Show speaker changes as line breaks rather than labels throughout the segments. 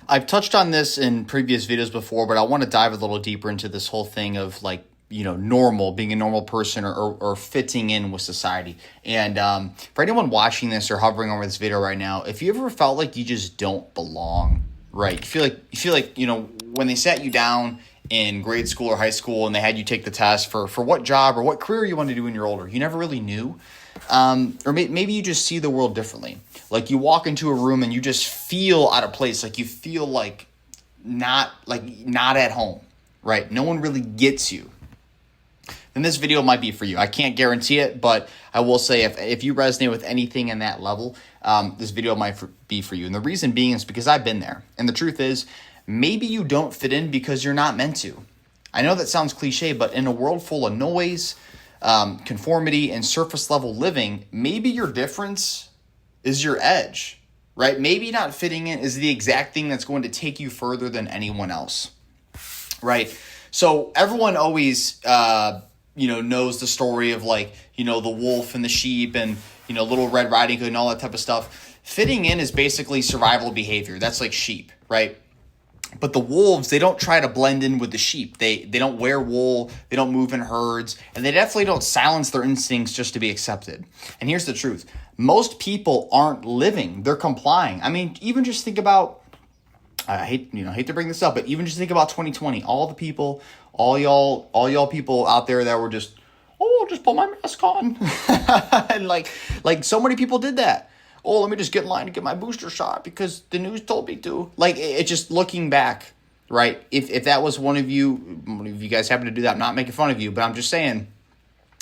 I've touched on this in previous videos before, but I want to dive a little deeper into this whole thing of like, normal, being a normal person or fitting in with society. And for anyone watching this or hovering over this video right now, if you ever felt like you just don't belong, right? You feel like, when they sat you down in grade school or high school and they had you take the test for what job or what career you wanted to do when you're older, you never really knew. Or maybe you just see the world differently. Like you walk into a room and you just feel out of place. Like you feel like not at home, right? No one really gets you. Then this video might be for you. I can't guarantee it, but I will say if you resonate with anything in that level, this video might be for you. And the reason being is because I've been there. And the truth is, maybe you don't fit in because you're not meant to. I know that sounds cliche, but in a world full of noise, conformity, and surface level living, maybe your difference is your edge, right? Maybe not fitting in is the exact thing that's going to take you further than anyone else, right? So everyone always, knows the story of like, the wolf and the sheep and, Little Red Riding Hood and all that type of stuff. Fitting in is basically survival behavior. That's like sheep, right? But the wolves, they don't try to blend in with the sheep. They don't wear wool, they don't move in herds, and they definitely don't silence their instincts just to be accepted. And here's the truth. Most people aren't living, they're complying. I mean, even just think about, I hate to bring this up, but even just think about 2020. All the people, all y'all people out there that were just put my mask on. And like so many people did that. Oh, let me just get in line to get my booster shot because the news told me to. Like, it just looking back, right? If that was one of you guys happen to do that, I'm not making fun of you, but I'm just saying,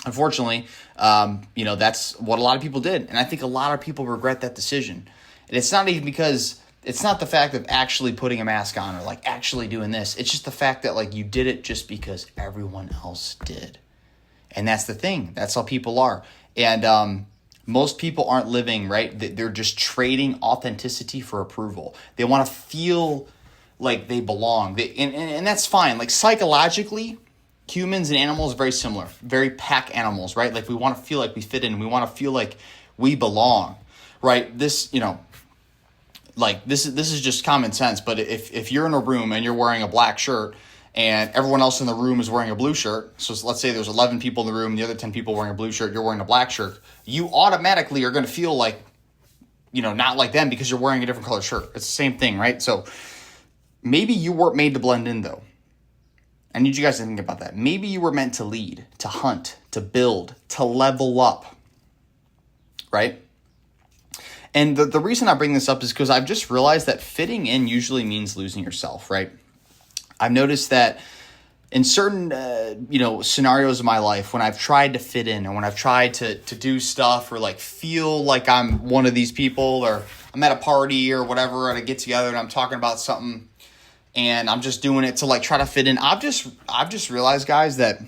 unfortunately, that's what a lot of people did. And I think a lot of people regret that decision. And it's not even because, it's not the fact of actually putting a mask on or like actually doing this. It's just the fact that like you did it just because everyone else did. And that's the thing. That's how people are. And, most people aren't living, right? They're just trading authenticity for approval. They want to feel like they belong. And that's fine. Like psychologically, humans and animals are very similar. Very pack animals, right? Like we want to feel like we fit in. We want to feel like we belong, right? This, this is just common sense. But if you're in a room and you're wearing a black shirt and everyone else in the room is wearing a blue shirt, so let's say there's 11 people in the room, the other 10 people wearing a blue shirt, you're wearing a black shirt, you automatically are going to feel like, not like them because you're wearing a different color shirt. It's the same thing, right? So maybe you weren't made to blend in, though. I need you guys to think about that. Maybe you were meant to lead, to hunt, to build, to level up, right? And the reason I bring this up is because I've just realized that fitting in usually means losing yourself, right? I've noticed that in certain, scenarios of my life, when I've tried to fit in and when I've tried to do stuff or like feel like I'm one of these people or I'm at a party or whatever at a get together and I'm talking about something and I'm just doing it to like try to fit in. I've just realized, guys, that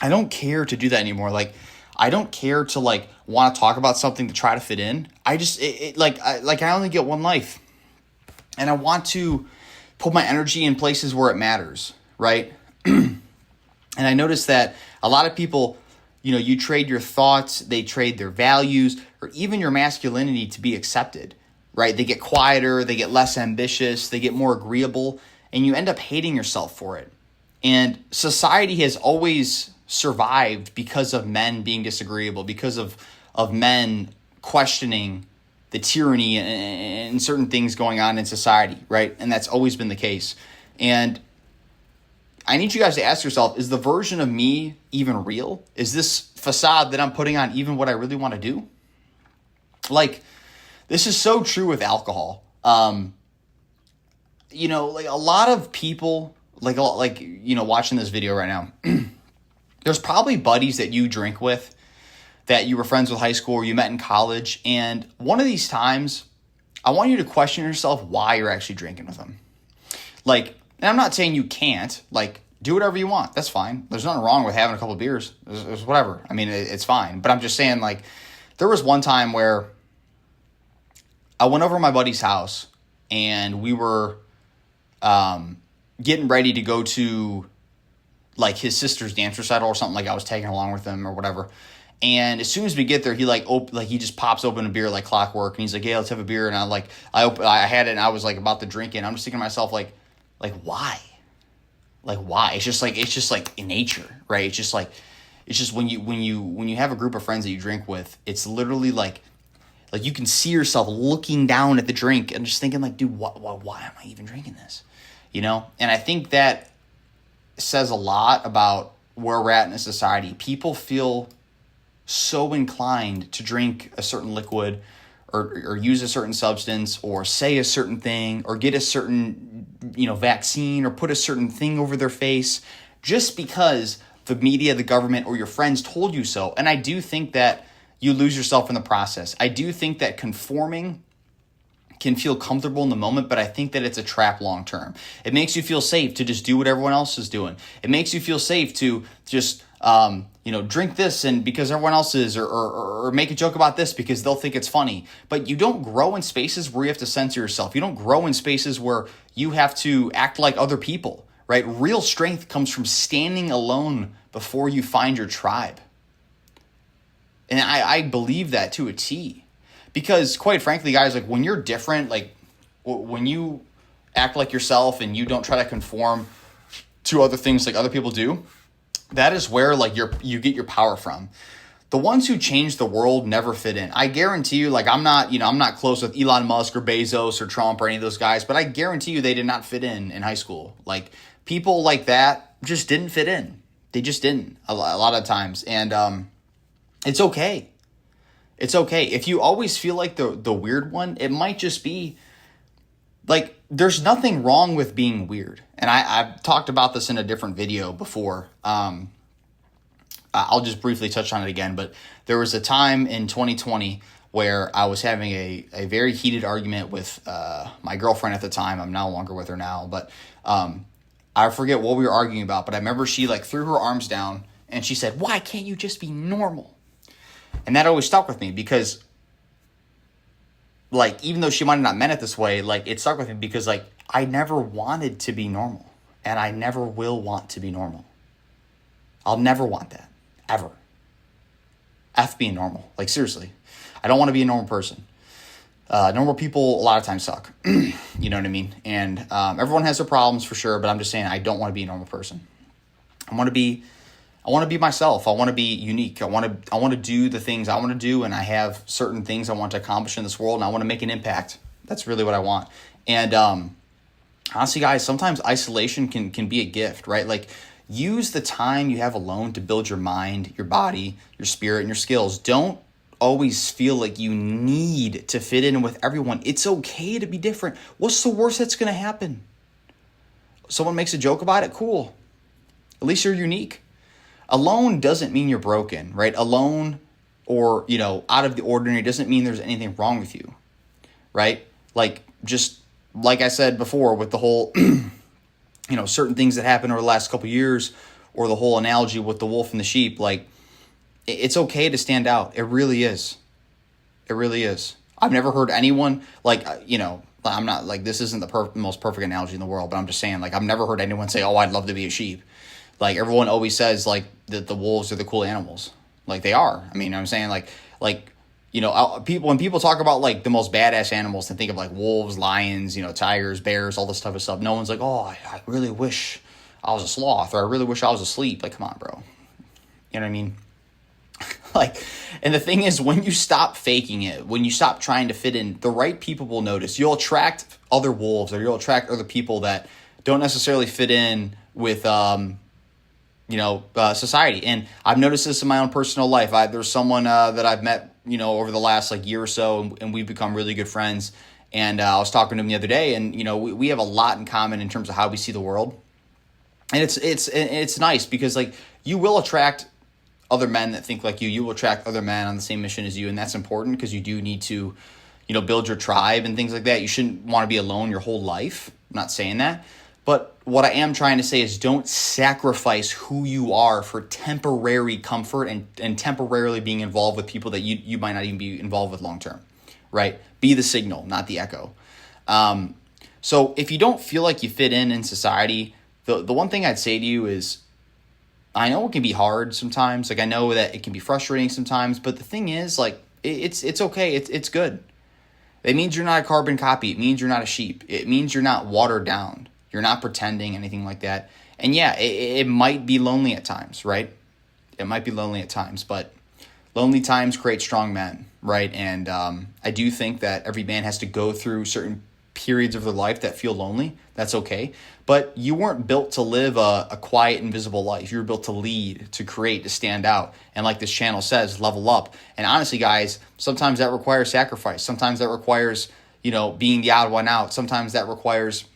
I don't care to do that anymore. Like I don't care to like want to talk about something to try to fit in. I just I only get one life, and I want to put my energy in places where it matters, right? And I noticed that a lot of people, you trade your thoughts, they trade their values, or even your masculinity to be accepted, right? They get quieter, they get less ambitious, they get more agreeable, and you end up hating yourself for it. And society has always survived because of men being disagreeable, because of men questioning the tyranny and certain things going on in society, right? And that's always been the case. And I need you guys to ask yourself, is the version of me even real? Is this facade that I'm putting on even what I really want to do? Like, this is so true with alcohol. Like a lot of people, watching this video right now, there's probably buddies that you drink with that you were friends with high school or you met in college. And one of these times, I want you to question yourself why you're actually drinking with them. Like, and I'm not saying you can't, do whatever you want. That's fine. There's nothing wrong with having a couple of beers. There's whatever. I mean, it's fine. But I'm just saying, there was one time where I went over to my buddy's house and we were getting ready to go to, his sister's dance recital or something. I was tagging along with him or whatever. And as soon as we get there, he he just pops open a beer like clockwork, and he's like, "Hey, let's have a beer." And I had it, and I was like about to drink it. And I'm just thinking to myself, like why? Like why? It's just like in nature, right? It's just when you have a group of friends that you drink with, it's literally like you can see yourself looking down at the drink and just thinking like, dude, why am I even drinking this? And I think that says a lot about where we're at in a society. People feel so inclined to drink a certain liquid or use a certain substance or say a certain thing or get a certain, vaccine or put a certain thing over their face just because the media, the government, or your friends told you so. And I do think that you lose yourself in the process. I do think that conforming can feel comfortable in the moment, but I think that it's a trap long term. It makes you feel safe to just do what everyone else is doing. It makes you feel safe to just drink this and because everyone else is, or make a joke about this because they'll think it's funny. But you don't grow in spaces where you have to censor yourself. You don't grow in spaces where you have to act like other people, right? Real strength comes from standing alone before you find your tribe. And I believe that to a T. Because quite frankly, guys, like when you're different, like when you act like yourself and you don't try to conform to other things like other people do, that is where like you get your power from. The ones who change the world never fit in. I guarantee you, like I'm not close with Elon Musk or Bezos or Trump or any of those guys, but I guarantee you they did not fit in high school. Like people like that just didn't fit in. They just didn't a lot of times. And it's okay. It's okay. If you always feel like the weird one, it might just be like there's nothing wrong with being weird. And I've talked about this in a different video before. I'll just briefly touch on it again. But there was a time in 2020 where I was having a very heated argument with my girlfriend at the time. I'm no longer with her now. But I forget what we were arguing about. But I remember she like threw her arms down and she said, "Why can't you just be normal?" And that always stuck with me because, like, even though she might have not meant it this way, like, it stuck with me because, like, I never wanted to be normal. And I never will want to be normal. I'll never want that. Ever. F being normal. Like, seriously. I don't want to be a normal person. Normal people a lot of times suck. You know what I mean? And everyone has their problems for sure, but I'm just saying I don't want to be a normal person. I want to be myself. I want to be unique. I want to do the things I want to do, and I have certain things I want to accomplish in this world, and I want to make an impact. That's really what I want. And honestly, guys, sometimes isolation can be a gift, right? Like, use the time you have alone to build your mind, your body, your spirit, and your skills. Don't always feel like you need to fit in with everyone. It's okay to be different. What's the worst that's going to happen? Someone makes a joke about it? Cool. At least you're unique. Alone doesn't mean you're broken, right? Alone or, out of the ordinary doesn't mean there's anything wrong with you, right? Like, just like I said before with the whole, certain things that happened over the last couple of years or the whole analogy with the wolf and the sheep, like, it's okay to stand out. It really is. It really is. I've never heard anyone, I'm not, like, this isn't the most perfect analogy in the world, but I'm just saying, like, I've never heard anyone say, "Oh, I'd love to be a sheep." Like, everyone always says, like, that the wolves are the cool animals. Like, they are. I mean, I'm saying, when people talk about, like, the most badass animals, they think of, like, wolves, lions, tigers, bears, all this type of stuff. No one's like, "Oh, I really wish I was a sloth," or "I really wish I was asleep." Like, come on, bro. You know what I mean? Like, and the thing is, when you stop faking it, when you stop trying to fit in, the right people will notice. You'll attract other wolves, or you'll attract other people that don't necessarily fit in with, society. And I've noticed this in my own personal life. There's someone that I've met, over the last year or so, and we've become really good friends. And I was talking to him the other day, and we have a lot in common in terms of how we see the world. And it's nice because you will attract other men that think like you. You will attract other men on the same mission as you, and that's important because you do need to, build your tribe and things like that. You shouldn't want to be alone your whole life. I'm not saying that. But what I am trying to say is don't sacrifice who you are for temporary comfort and temporarily being involved with people that you might not even be involved with long term, right? Be the signal, not the echo. So if you don't feel like you fit in society, the one thing I'd say to you is I know it can be hard sometimes. Like, I know that it can be frustrating sometimes, but the thing is, like, it's okay. It's good. It means you're not a carbon copy. It means you're not a sheep. It means you're not watered down. You're not pretending anything like that. And yeah, it might be lonely at times, right? It might be lonely at times, but lonely times create strong men, right? And I do think that every man has to go through certain periods of their life that feel lonely. That's okay. But you weren't built to live a quiet, invisible life. You were built to lead, to create, to stand out. And like this channel says, level up. And honestly, guys, sometimes that requires sacrifice. Sometimes that requires, being the odd one out. Sometimes that requires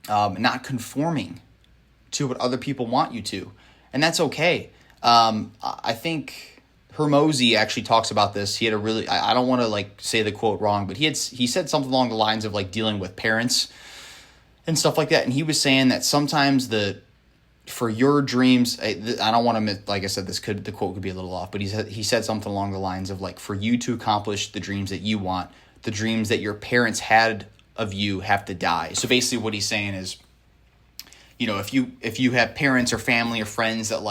not conforming to what other people want you to. And that's okay. I think Hermosi actually talks about this. He had a really, I don't want to say the quote wrong, but he said something along the lines of dealing with parents and stuff like that. And he was saying that sometimes for your dreams, I don't want to, like I said, the quote could be a little off, but he said something along the lines of for you to accomplish the dreams that you want, the dreams that your parents had of you have to die. So basically what he's saying is, if you have parents or family or friends that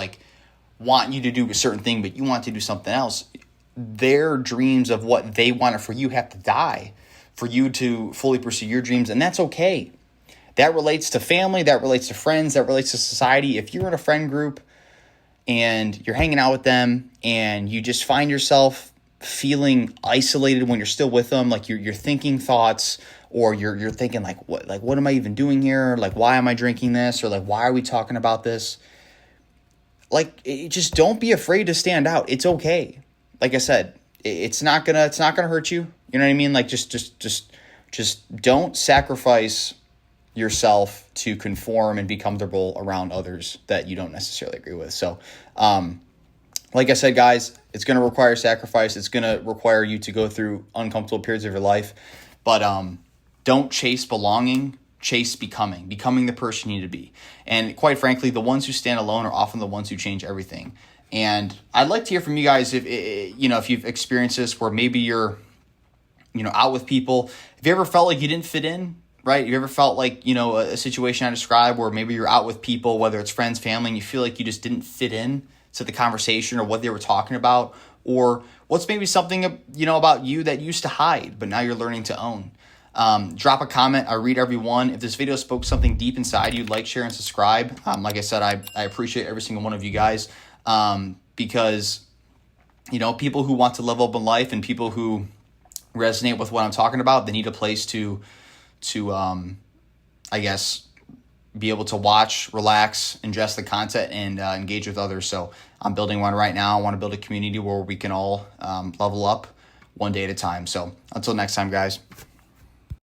want you to do a certain thing, but you want to do something else, their dreams of what they wanted for you have to die for you to fully pursue your dreams. And that's okay. That relates to family, that relates to friends, that relates to society. If you're in a friend group and you're hanging out with them and you just find yourself feeling isolated when you're still with them, you're thinking thoughts, or you're thinking what am I even doing here? Why am I drinking this? Or why are we talking about this? Just don't be afraid to stand out. It's okay. Like I said, it's not gonna hurt you. You know what I mean? Just don't sacrifice yourself to conform and be comfortable around others that you don't necessarily agree with. So, like I said, guys, it's going to require sacrifice. It's going to require you to go through uncomfortable periods of your life. But don't chase belonging. Chase becoming the person you need to be. And quite frankly, the ones who stand alone are often the ones who change everything. And I'd like to hear from you guys if you've experienced this, where maybe you're out with people. Have you ever felt like you didn't fit in? Right? You ever felt a situation I described where maybe you're out with people, whether it's friends, family, and you feel like you just didn't fit in to the conversation or what they were talking about? Or what's maybe something, about you that you used to hide, but now you're learning to own? Drop a comment. I read every one. If this video spoke something deep inside you, like, share, and subscribe. Like I said, I appreciate every single one of you guys, because, people who want to level up in life and people who resonate with what I'm talking about, they need a place to I guess, be able to watch, relax, ingest the content, and engage with others. So I'm building one right now. I want to build a community where we can all level up one day at a time. So until next time, guys.